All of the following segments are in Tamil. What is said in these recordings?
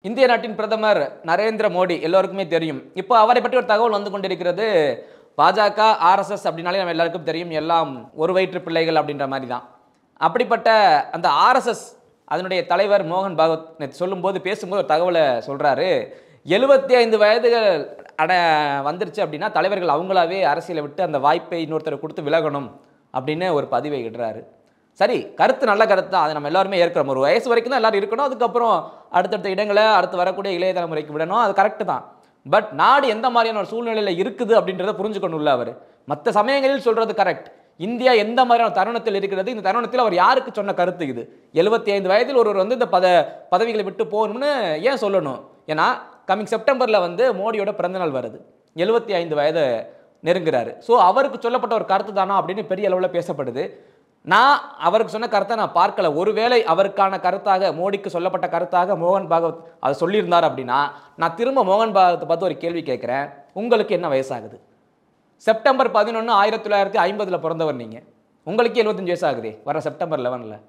இந்திய நாட்டின் பிரதமர் நரேந்திர மோடி எல்லோருக்குமே தெரியும். இப்போ அவரை பற்றி ஒரு தகவல் வந்து கொண்டிருக்கிறது. பாஜக, ஆர்எஸ்எஸ் அப்படினாலே நம்ம எல்லாருக்கும் தெரியும். எல்லாம் ஒரு வயிற்று பிள்ளைகள் அப்படின்ற மாதிரி தான். அப்படிப்பட்ட அந்த ஆர்எஸ்எஸ் அதனுடைய தலைவர் மோகன் பாகவத் நேத்து சொல்லும்போது பேசும்போது ஒரு தகவலை சொல்றாரு. 75 வயதுகள் வந்துருச்சு அப்படின்னா தலைவர்கள் அவங்களாவே அரசியலை விட்டு அந்த வாய்ப்பை இன்னொருத்தரை கொடுத்து விலகணும் அப்படின்னு ஒரு பதிவை இடுறாரு. சரி, கருத்து நல்ல கருத்து தான். அதை நம்ம எல்லாருமே ஏற்கிறோம். ஒரு வயசு வரைக்கும் தான் எல்லாரும் இருக்கணும். அதுக்கப்புறம் அடுத்தடுத்த இடங்களை அடுத்து வரக்கூடிய இளைய தலைமுறைக்கு விடணும். அது கரெக்டு தான். பட் நாடு எந்த மாதிரியான ஒரு சூழ்நிலையில் இருக்குது அப்படின்றத புரிஞ்சுக்கணும்ல அவர். மற்ற சமயங்களில் சொல்றது கரெக்ட். இந்தியா எந்த மாதிரியான தருணத்தில் இருக்கிறது, இந்த தருணத்தில் அவர் யாருக்கு சொன்ன கருத்து இது? 75 வயதில் ஒருவர் வந்து இந்த பதவிகளை விட்டு போகணும்னு ஏன் சொல்லணும்? ஏன்னா கமிங் செப்டம்பரில் வந்து மோடியோட பிறந்தநாள் வருது. 75 வயதை நெருங்குறாரு. ஸோ அவருக்கு சொல்லப்பட்ட ஒரு கருத்து தானா அப்படின்னு பெரிய அளவில் பேசப்படுது. நான் அவருக்கு சொன்ன கருத்தை நான் பார்க்கல. ஒருவேளை அவருக்கான கருத்தாக, மோடிக்கு சொல்லப்பட்ட கருத்தாக மோகன் பாகவத் அதை சொல்லியிருந்தார் அப்படின்னா, நான் திரும்ப மோகன் பாகவத்தை பார்த்து ஒரு கேள்வி கேட்குறேன். உங்களுக்கு என்ன வயசாகுது? செப்டம்பர் 11 1950 பிறந்தவர் நீங்கள். உங்களுக்கு 75 வயசாகுதே வர செப்டம்பர் 11.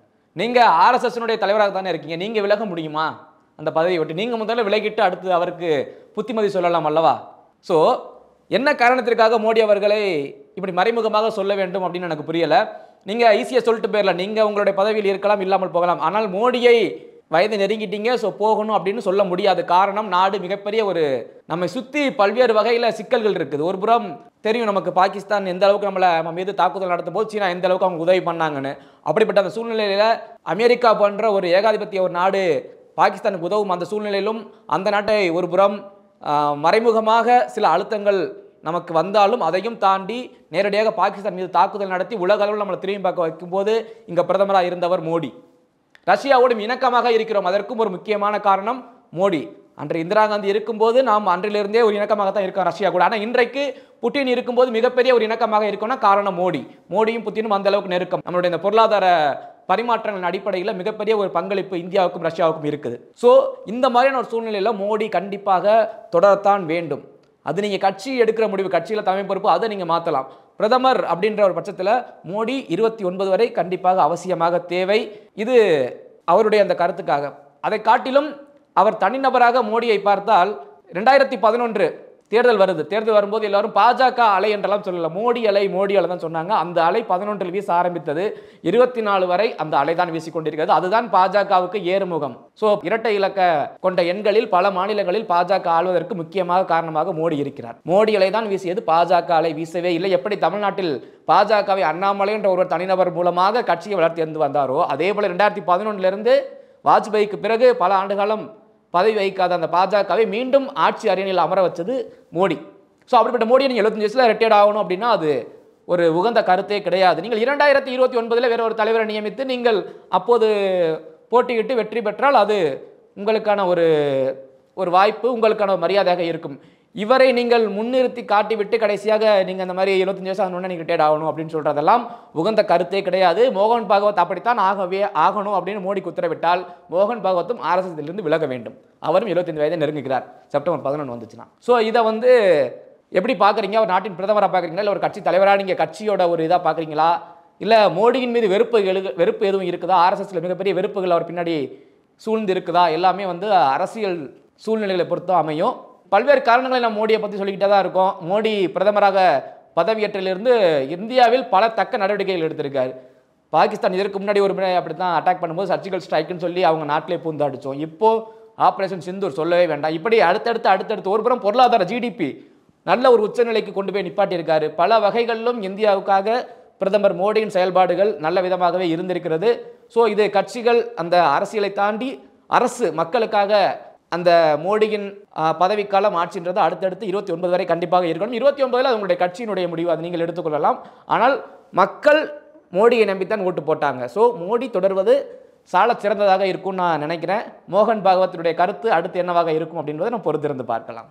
நீங்கள் ஆர்எஸ்எஸ்னுடைய தலைவராக தானே இருக்கீங்க. நீங்கள் விலக முடியுமா அந்த பதவியை விட்டு? நீங்கள் முதல்ல விலகிட்டு அடுத்து அவருக்கு புத்திமதி சொல்லலாம் அல்லவா? ஸோ என்ன காரணத்திற்காக மோடி அவர்களை இப்படி மறைமுகமாக சொல்ல வேண்டும் அப்படின்னு எனக்கு புரியலை. நீங்கள் ஈஸியாக சொல்லிட்டு போயிடலாம். நீங்கள் உங்களுடைய பதவியில் இருக்கலாம், இல்லாமல் போகலாம். ஆனால் மோடியை வயது நெருங்கிட்டீங்க, ஸோ போகணும் அப்படின்னு சொல்ல முடியாது. காரணம், நாடு மிகப்பெரிய ஒரு நம்மை சுற்றி பல்வேறு வகையில் சிக்கல்கள் இருக்குது. ஒரு புறம் தெரியும் நமக்கு பாகிஸ்தான் எந்த அளவுக்கு நம்ம மீது தாக்குதல் நடத்தும் போது சீனா எந்த அளவுக்கு அவங்க உதவி பண்ணாங்கன்னு. அப்படிப்பட்ட அந்த சூழ்நிலையில் அமெரிக்கா போன்ற ஒரு ஏகாதிபத்திய ஒரு நாடு பாகிஸ்தானுக்கு உதவும். அந்த சூழ்நிலையிலும் அந்த நாட்டை ஒரு புறம் மறைமுகமாக சில அழுத்தங்கள் நமக்கு வந்தாலும் அதையும் தாண்டி நேரடியாக பாகிஸ்தான் மீது தாக்குதல் நடத்தி உலக அளவில் நம்மளை திரும்பி பார்க்க வைக்கும்போது இங்கே பிரதமராக இருந்தவர் மோடி. ரஷ்யாவோடும் இணக்கமாக இருக்கிறோம். அதற்கும் ஒரு முக்கியமான காரணம் மோடி. அன்று இந்திரா காந்தி இருக்கும்போது நாம் அன்றிலிருந்தே ஒரு இணக்கமாக தான் இருக்கோம் ரஷ்யா கூட. ஆனால் இன்றைக்கு புட்டின் இருக்கும்போது மிகப்பெரிய ஒரு இணக்கமாக இருக்கோம்னா காரணம் மோடி. மோடியும் புட்டினும் அந்த அளவுக்கு நெருக்கம். நம்மளுடைய இந்த பொருளாதார பரிமாற்றங்களின் அடிப்படையில் மிகப்பெரிய ஒரு பங்களிப்பு இந்தியாவுக்கும் ரஷ்யாவுக்கும் இருக்குது. ஸோ இந்த மாதிரியான ஒரு சூழ்நிலையில் மோடி கண்டிப்பாக தொடரத்தான் வேண்டும். அது நீங்கள் கட்சி எடுக்கிற முடிவு, கட்சியில் தலைமை பொறுப்பு, அதை நீங்கள் மாற்றலாம். பிரதமர் அப்படின்ற ஒரு பட்சத்தில் மோடி 29 வரை கண்டிப்பாக அவசியமாக தேவை. இது அவருடைய அந்த கருத்துக்காக. அதை காட்டிலும் அவர் தனிநபராக மோடியை பார்த்தால் 2011 தேர்தல் வருது. தேர்தல் வரும்போது எல்லாரும் பாஜக அலை என்றெல்லாம் சொல்லல, மோடி அலை தான் சொன்னாங்க. அந்த அலை 11 வீச ஆரம்பித்தது. 24 வரை அந்த அலை தான் வீசிக்கொண்டிருக்கிறது. அதுதான் பாஜகவுக்கு ஏறுமுகம். ஸோ இரட்டை இலக்க கொண்ட எண்களில் பல மாநிலங்களில் பாஜக ஆளுவதற்கு முக்கியமாக காரணமாக மோடி இருக்கிறார். மோடி அலை தான் வீசியது, பாஜக அலை வீசவே இல்லை. எப்படி தமிழ்நாட்டில் பாஜகவை அண்ணாமலை என்ற ஒரு தனிநபர் மூலமாக கட்சியை வளர்த்து இருந்து வந்தாரோ, அதே போல 2011 வாஜ்பாய்க்கு பிறகு பல ஆண்டுகாலம் பதவி வகிக்காத அந்த பாஜகவை மீண்டும் ஆட்சி அரியணையில் அமர வச்சது மோடி. ஸோ அப்படிப்பட்ட மோடியை நீங்கள் 75 வயசில் ரிட்டையர்ட் ஆகணும் அப்படின்னா அது ஒரு உகந்த கருத்தே கிடையாது. நீங்கள் 2029 வேற ஒரு தலைவரை நியமித்து நீங்கள் அப்போது போட்டியிட்டு வெற்றி பெற்றால் அது உங்களுக்கான ஒரு வாய்ப்பு, உங்களுக்கான ஒரு மரியாதையாக இருக்கும். இவரை நீங்கள் முன்னிறுத்தி காட்டிவிட்டு கடைசியாக நீங்கள் அந்த மாதிரி 75 வயசு ஆகணும்னா நீங்கள் ரிட்டையர்ட் ஆகணும் அப்படின்னு சொல்கிறதெல்லாம் உகந்த கருத்தே கிடையாது. மோகன் பாகவத் அப்படித்தான் ஆகணும் அப்படின்னு மோடிக்கு உத்தரவிட்டால் மோகன் பாகவத்தும் ஆர்எஸ்எஸ்லிருந்து விலக வேண்டும். அவரும் 75 வயதை நெருங்குகிறார். செப்டம்பர் 11 வந்துச்சுன்னா. ஸோ இதை வந்து எப்படி பார்க்குறீங்க? ஒரு நாட்டின் பிரதமராக பார்க்குறீங்களா, இல்லை ஒரு கட்சி தலைவராக நீங்கள் கட்சியோட ஒரு இதாக பார்க்குறீங்களா, இல்லை மோடியின் மீது வெறுப்பு எதுவும் இருக்குதா? ஆர்எஸ்எஸ்ல மிகப்பெரிய வெறுப்புகள் அவர் பின்னாடி சூழ்ந்து இருக்குதா? எல்லாமே வந்து அரசியல் சூழ்நிலைகளை பொறுத்து அமையும். பல்வேறு காரணங்களை நம்ம மோடியை பற்றி சொல்லிக்கிட்டே தான் இருக்கோம். மோடி பிரதமராக பதவியேற்றிலிருந்து இந்தியாவில் பல தக்க நடவடிக்கைகள் எடுத்திருக்காரு. பாகிஸ்தான் இதற்கு முன்னாடி ஒரு முறை அப்படி தான் அட்டாக் பண்ணும்போது சர்ஜிக்கல் ஸ்ட்ரைக்குன்னு சொல்லி அவங்க நாட்டிலே பூந்து அடித்தோம். இப்போ ஆப்ரேஷன் சிந்தூர் சொல்லவே வேண்டாம். இப்படி அடுத்தடுத்து ஒரு புறம் பொருளாதார ஜிடிபி நல்ல ஒரு உச்சநிலைக்கு கொண்டு போய் நிப்பாட்டியிருக்காரு. பல வகைகளிலும் இந்தியாவுக்காக பிரதமர் மோடியின் செயல்பாடுகள் நல்ல விதமாகவே இருந்திருக்கிறது. ஸோ இது கட்சிகள் அந்த அரசியலை தாண்டி அரசு மக்களுக்காக அந்த மோடியின் பதவிக்காலம் ஆட்சின்றது அடுத்தடுத்து 29 வரை கண்டிப்பாக இருக்கணும். 29 அது உங்களுடைய கட்சியினுடைய முடிவு, அதை நீங்கள் எடுத்துக்கொள்ளலாம். ஆனால் மக்கள் மோடியை நம்பித்தான் ஓட்டு போட்டாங்க. ஸோ மோடி தொடர்வது சால சிறந்ததாக இருக்கும்னு நான் நினைக்கிறேன். மோகன் பாகவத்தினுடைய கருத்து அடுத்து என்னவாக இருக்கும் அப்படின்றத நம்ம பொறுத்திருந்து பார்க்கலாம்.